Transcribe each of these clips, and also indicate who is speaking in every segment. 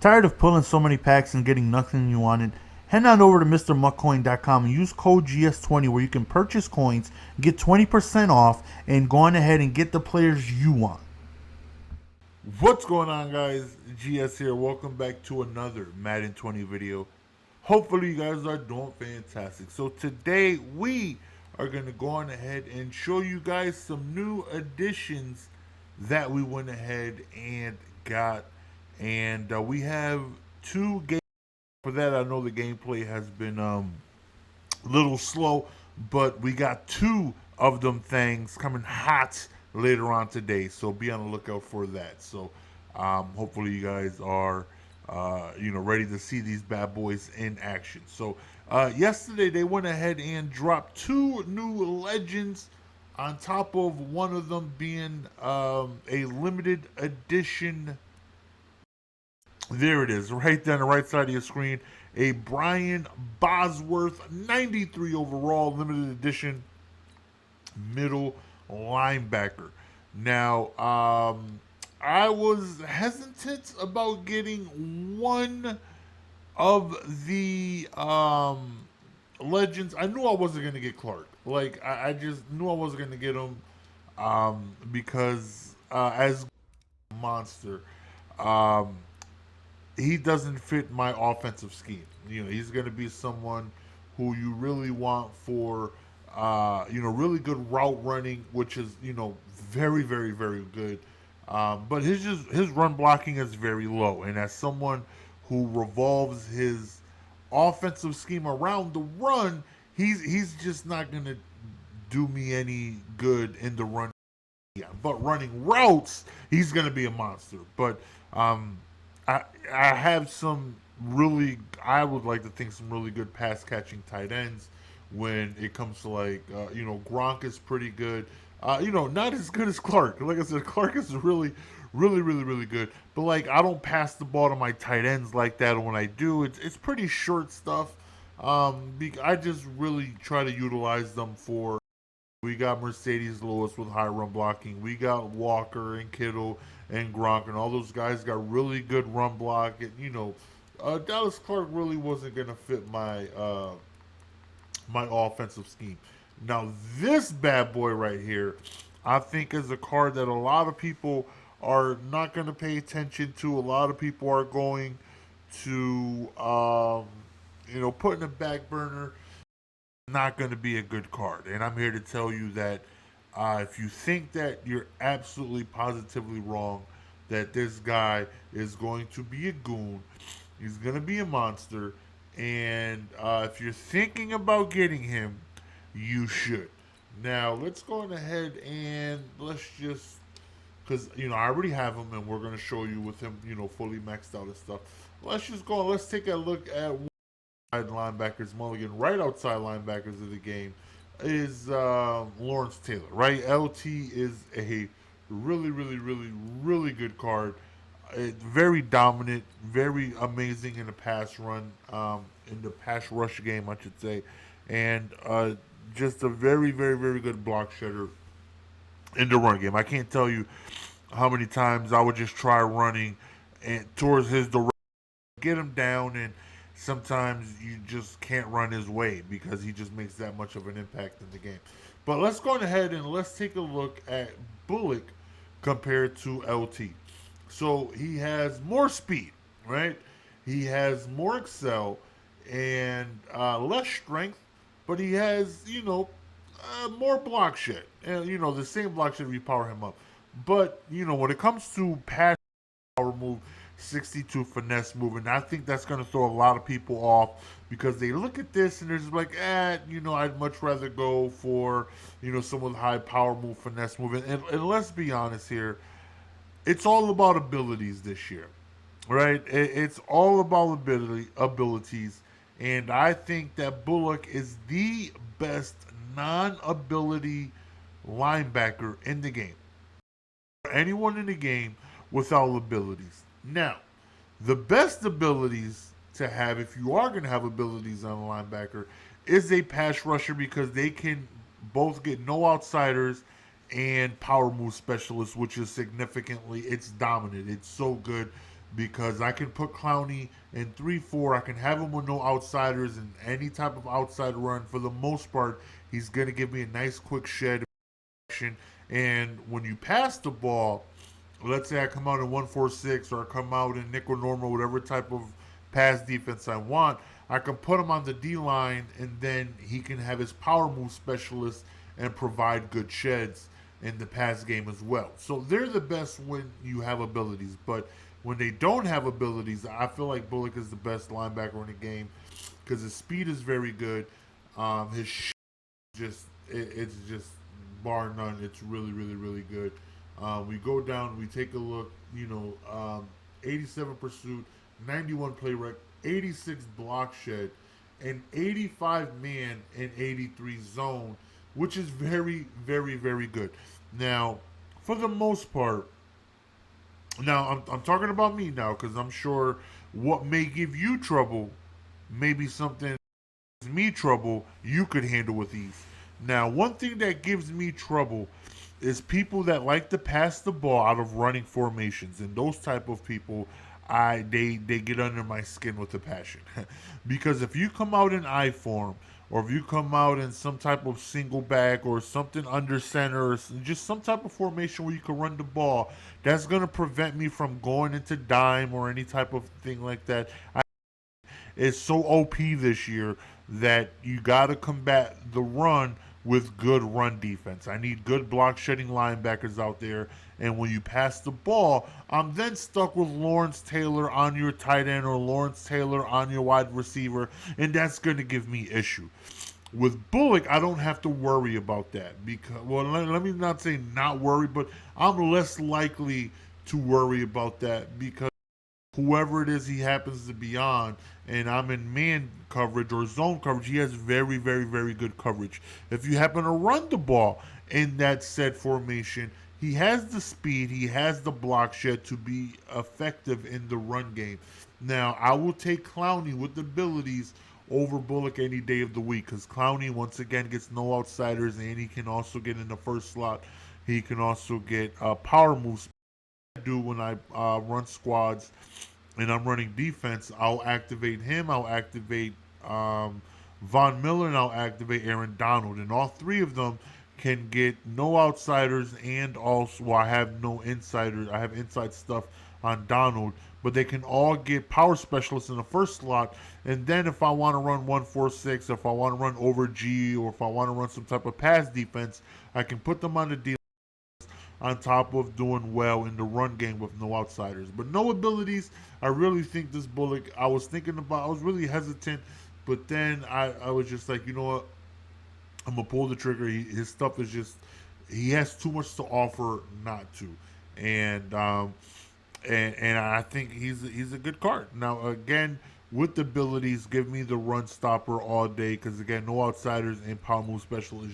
Speaker 1: Tired of pulling so many packs and getting nothing you wanted? Head on over to MrMuckCoin.com and use code GS20 where you can purchase coins, get 20% off, and go on ahead and get the players you want. What's going on, guys? GS here. Welcome back to another Madden 20 video. Hopefully you guys are doing fantastic. So today we are going to go on ahead and show you guys some new additions that we went ahead and got. And we have two games. For that, I know the gameplay has been a little slow, but we got two of them things coming hot later on today, so be on the lookout for that. So hopefully you guys are ready to see these bad boys in action. So yesterday they went ahead and dropped two new legends, on top of one of them being a limited edition. There it is, right there on the right side of your screen. A Brian Bosworth, 93 overall, limited edition, middle linebacker. Now, I was hesitant about getting one of the legends. I knew I wasn't going to get Clark. Like, I just knew I wasn't going to get him because as a monster, he doesn't fit my offensive scheme. You know, he's going to be someone who you really want for, really good route running, which is, very, very, very good. But his run blocking is very low, and as someone who revolves his offensive scheme around the run, he's just not going to do me any good in the run. Yeah, but running routes, he's going to be a monster. But I have I would like to think some really good pass catching tight ends when it comes to Gronk is pretty good. Not as good as Clark. Like I said, Clark is really, really, really, really good. But I don't pass the ball to my tight ends like that. And when I do, it's pretty short stuff. I just really try to utilize them for. We got Mercedes Lewis with high run blocking. We got Walker and Kittle and Gronk, and all those guys got really good run block. And Dallas Clark really wasn't going to fit my my offensive scheme. Now this bad boy right here, I think is a card that a lot of people are not going to pay attention to. A lot of people are going to put in a back burner. Not going to be a good card. And I'm here to tell you that if you think that you're absolutely positively wrong, that this guy is going to be a goon, he's going to be a monster, and if you're thinking about getting him, you should. Now, let's go on ahead and let's just, because, I already have him and we're going to show you with him, fully maxed out and stuff. Let's just go and let's take a look at linebackers, mulligan right outside linebackers of the game is Lawrence Taylor, right? LT is a really, really, really, really good card. Very dominant, very amazing in the pass run, in the pass rush game, I should say, and just a very, very, very good block shedder in the run game. I can't tell you how many times I would just try running and towards his direction, get him down, and sometimes you just can't run his way because he just makes that much of an impact in the game. But let's go ahead and let's take a look at Bullock compared to LT. So he has more speed, right? He has more excel and less strength, but he has, more block shed. And, the same block shed if you power him up. But, when it comes to pass power move, 62 finesse move, and I think that's going to throw a lot of people off because they look at this and they're just like, I'd much rather go for, someone with high power move, finesse move. And let's be honest here, it's all about abilities this year, right? It's all about abilities, and I think that Bullock is the best non-ability linebacker in the game. Anyone in the game without abilities. Now, the best abilities to have, if you are going to have abilities on a linebacker, is a pass rusher because they can both get no outsiders and power move specialist, which is significantly, it's dominant. It's so good. because I can put Clowney in 3-4. I can have him with no outsiders and any type of outside run. For the most part, he's going to give me a nice quick shed action. And when you pass the ball, let's say I come out in 1-4-6 or I come out in nickel normal, whatever type of pass defense I want, I can put him on the D line and then he can have his power move specialist and provide good sheds in the pass game as well. So they're the best when you have abilities, but when they don't have abilities, I feel like Bullock is the best linebacker in the game because his speed is very good. His it's just bar none. It's really, really, really good. We go down, we take a look. 87 pursuit, 91 play rec, 86 block shed, and 85 man and 83 zone, which is very, very, very good. Now, for the most part, now I'm talking about me now because I'm sure what may give you trouble may be something that gives me trouble you could handle with ease. Now, one thing that gives me trouble is people that like to pass the ball out of running formations, and those type of people, they get under my skin with a passion. Because if you come out in I form, or if you come out in some type of single back or something under center, or just some type of formation where you can run the ball, that's gonna prevent me from going into dime or any type of thing like that. It's so OP this year that you got to combat the run with good run defense. I need good block shedding linebackers out there. And when you pass the ball, I'm then stuck with Lawrence Taylor on your tight end or Lawrence Taylor on your wide receiver, and that's going to give me issue. With Bullock, I don't have to worry about that because, well, let me not say not worry, but I'm less likely to worry about that because whoever it is he happens to be on, and I'm in man coverage or zone coverage, he has very, very, very good coverage. If you happen to run the ball in that set formation, he has the speed, he has the block shed to be effective in the run game. Now, I will take Clowney with abilities over Bullock any day of the week because Clowney, once again, gets no outsiders and he can also get in the first slot. He can also get power moves do when I run squads and I'm running defense, I'll activate him, I'll activate Von Miller, and I'll activate Aaron Donald. And all three of them can get no outsiders and also, well, I have no insiders. I have inside stuff on Donald, but they can all get power specialists in the first slot. And then if I want to run 1-4-6, if I want to run over G, or if I want to run some type of pass defense, I can put them on the D on top of doing well in the run game with no outsiders. But no abilities, I really think this Bullock, I was really hesitant, but then I was just like, you know what, I'm going to pull the trigger. His stuff is just, he has too much to offer not to. And I think he's a good card. Now, again, with the abilities, give me the run stopper all day because, again, no outsiders and power move specialist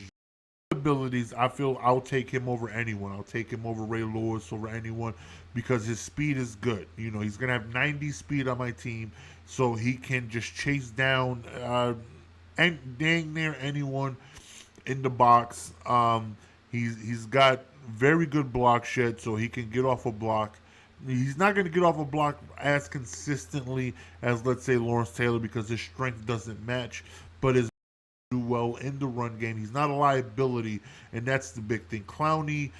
Speaker 1: abilities, I feel I'll take him over anyone. I'll take him over Ray Lewis, over anyone, because his speed is good. He's going to have 90 speed on my team, so he can just chase down and dang near anyone in the box. He's got very good block shed, so he can get off a block. He's not going to get off a block as consistently as, let's say, Lawrence Taylor because his strength doesn't match, but his do well in the run game. He's not a liability, and that's the big thing. Clowney,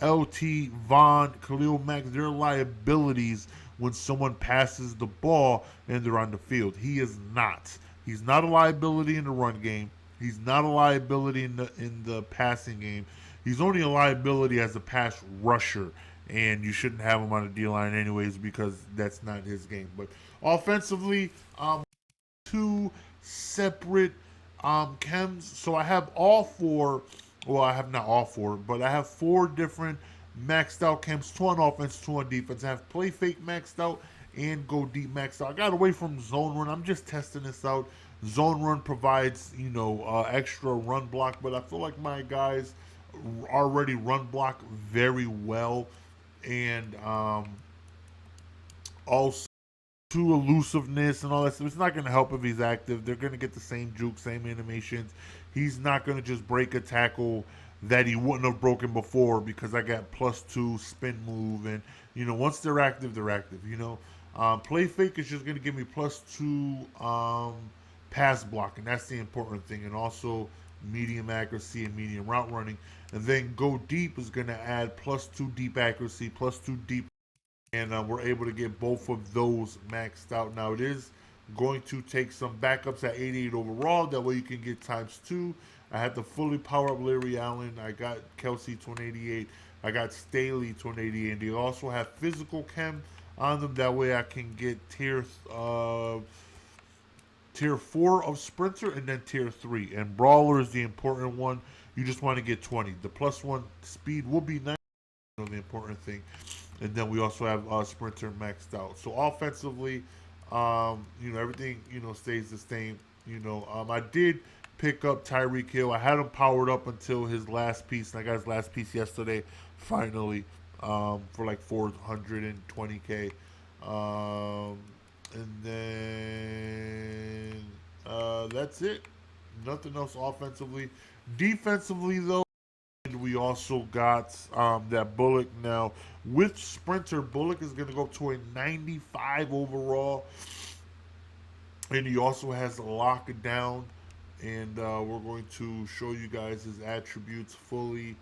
Speaker 1: LT, Vaughn, Khalil Mack, they're liabilities when someone passes the ball and they're on the field. He is not. He's not a liability in the run game. He's not a liability in the passing game. He's only a liability as a pass rusher, and you shouldn't have him on the D-line anyways because that's not his game. But offensively, two separate chems. So I have all four. Well, I have not all four, but I have four different maxed out chems. Two on offense, two on defense. I have play fake maxed out and go deep maxed out. I got away from zone run. I'm just testing this out. Zone run provides, extra run block, but I feel like my guys already run block very well, and also to elusiveness and all that stuff. It's not going to help if he's active. They're going to get the same juke, same animations. He's not going to just break a tackle that he wouldn't have broken before because I got +2 spin move, and once they're active, they're active. Play fake is just gonna give me +2 pass block, and that's the important thing, and also medium accuracy and medium route running. And then go deep is gonna add +2 deep accuracy, +2 deep, and we're able to get both of those maxed out. Now it is going to take some backups at 88 overall. That way you can get ×2. I had to fully power up Larry Allen. I got Kelsey to an 88. I got Staley to an 88. And they also have physical chem on them. That way I can get tier 4 of sprinter and then tier 3. And brawler is the important one. You just want to get 20. The +1 speed will be nice. The important thing. And then we also have sprinter maxed out. So offensively, everything stays the same. I did pick up Tyreek Hill. I had him powered up until his last piece, and I got his last piece yesterday, finally, for like 420K. And then that's it. Nothing else offensively. Defensively, though, we also got that Bullock now. With Sprinter, Bullock is going to go up to a 95 overall. And he also has a lockdown. And we're going to show you guys his attributes fully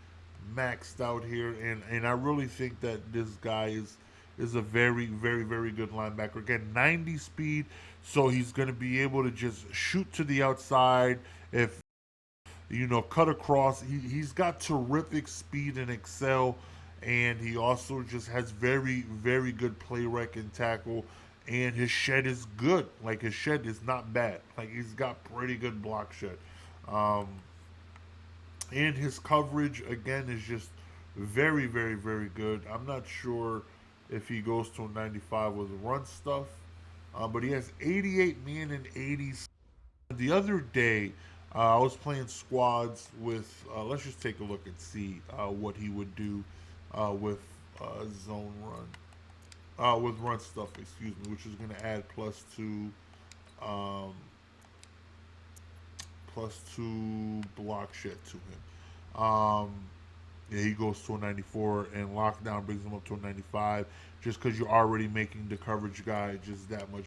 Speaker 1: maxed out here. And I really think that this guy is a very, very, very good linebacker. Again, 90 speed, so he's going to be able to just shoot to the outside. If cut across. He's got terrific speed and excel, and he also just has very, very good play rec and tackle. And his shed is good. Like, his shed is not bad. Like, he's got pretty good block shed. And his coverage, again, is just very, very, very good. I'm not sure if he goes to a 95 with run stuff. But he has 88 man and 80. The other day, I was playing squads with, let's just take a look and see what he would do with zone run. With run stuff, excuse me, which is going to add +2 block shed to him. Yeah, he goes to a 94, and lockdown brings him up to a 95, just because you're already making the coverage guy just that much.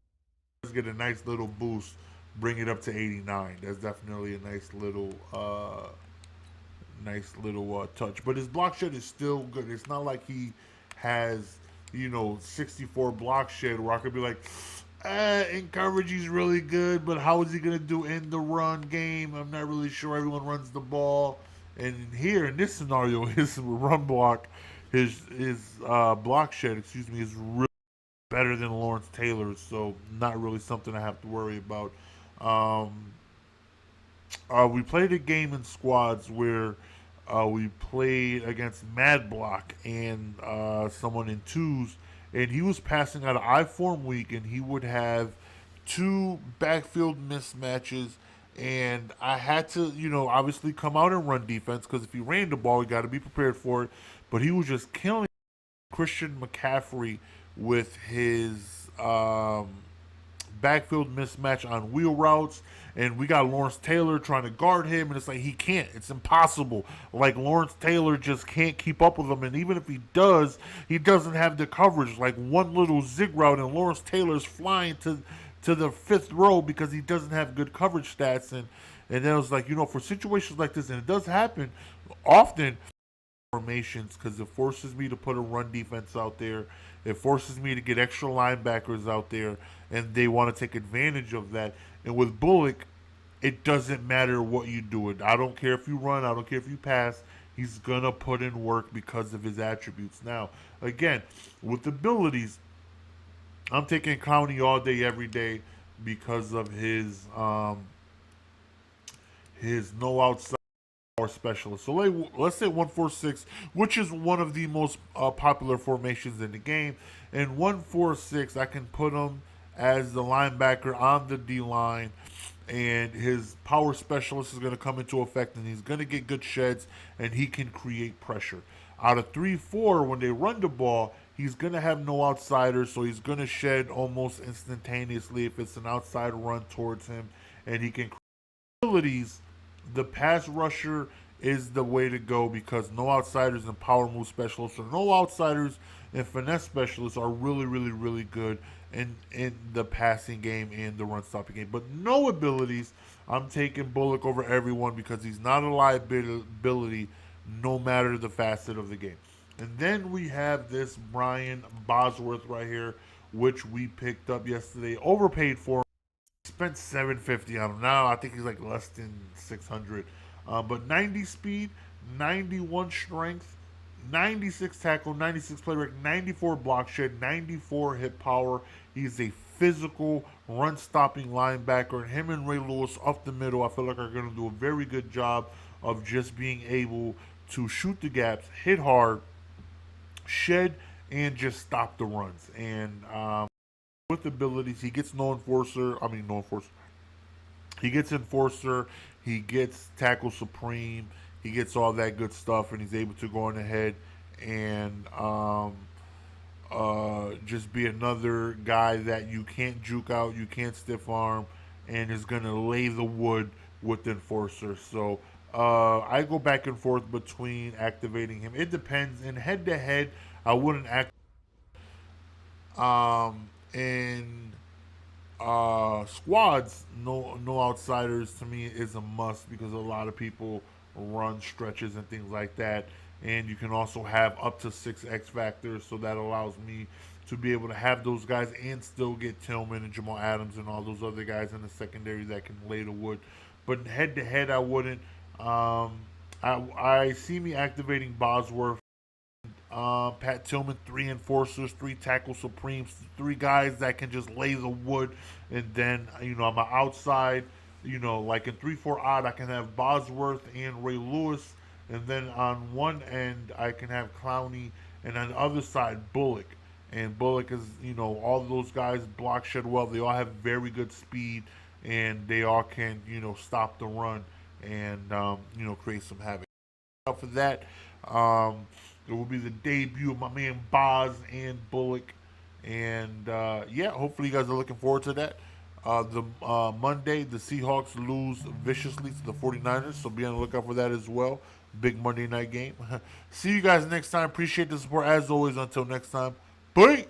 Speaker 1: Let's get a nice little boost, bring it up to 89. That's definitely a nice little touch. But his block shed is still good. It's not like he has 64 block shed where I could be like, in coverage he's really good, but how is he gonna do in the run game? I'm not really sure. Everyone runs the ball, and here in this scenario, his run block, his block shed, excuse me, is really better than Lawrence Taylor's. So not really something I have to worry about. We played a game in squads where we played against Mad Block and someone in twos, and he was passing out of I-form week, and he would have 2 backfield mismatches, and I had to, obviously come out and run defense, because if he ran the ball, you got to be prepared for it. But he was just killing Christian McCaffrey with his backfield mismatch on wheel routes, and we got Lawrence Taylor trying to guard him, and it's like he can't. It's impossible. Like, Lawrence Taylor just can't keep up with him, and even if he does, he doesn't have the coverage. Like, one little zig route, and Lawrence Taylor's flying to the 5th row because he doesn't have good coverage stats, and then it was like, for situations like this, and it does happen often, formations, because it forces me to put a run defense out there. It forces me to get extra linebackers out there, and they want to take advantage of that. And with Bullock, it doesn't matter what you do. I don't care if you run. I don't care if you pass. He's going to put in work because of his attributes. Now, again, with abilities, I'm taking Clowney all day, every day, because of his no outside specialist. So let's say 1-4-6, which is one of the most popular formations in the game. And 1-4-6, I can put him as the linebacker on the D line, and his power specialist is going to come into effect, and he's going to get good sheds, and he can create pressure. Out of 3-4, when they run the ball, he's going to have no outsiders, so he's going to shed almost instantaneously if it's an outside run towards him, and he can create abilities. The pass rusher is the way to go because no outsiders and power move specialists or no outsiders and finesse specialists are really, really, really good in the passing game and the run stopping game. But no abilities. I'm taking Bullock over everyone because he's not a liability no matter the facet of the game. And then we have this Brian Bosworth right here, which we picked up yesterday, overpaid for. Spent 750 on him. Now I think he's like less than 600. But 90 speed, 91 strength, 96 tackle, 96 play rate, 94 block shed, 94 hit power. He's a physical run stopping linebacker. And him and Ray Lewis up the middle, I feel like are going to do a very good job of just being able to shoot the gaps, hit hard, shed, and just stop the runs. And with abilities, he gets no enforcer. I mean, no enforcer. He gets enforcer. He gets tackle supreme. He gets all that good stuff, and he's able to go on ahead and just be another guy that you can't juke out, you can't stiff arm, and is going to lay the wood with the enforcer. So I go back and forth between activating him. It depends. In head to head, I wouldn't act. In squads, no outsiders to me is a must because a lot of people run stretches and things like that, and you can also have up to 6 X factors, so that allows me to be able to have those guys and still get Tillman and Jamal Adams and all those other guys in the secondary that can lay the wood. But head to head, I wouldn't. I see me activating Bosworth, Pat Tillman, 3 enforcers, 3 tackle supremes, 3 guys that can just lay the wood. And then, I'm an outside, like in 3-4 odd, I can have Bosworth and Ray Lewis. And then on one end, I can have Clowney. And on the other side, Bullock. And Bullock is, all those guys block shed well. They all have very good speed. And they all can, stop the run and, create some havoc. For that. It will be the debut of my man Boz and Bullock. And yeah, hopefully you guys are looking forward to that. The Monday, the Seahawks lose viciously to the 49ers, so be on the lookout for that as well. Big Monday night game. See you guys next time. Appreciate the support as always. Until next time, peace.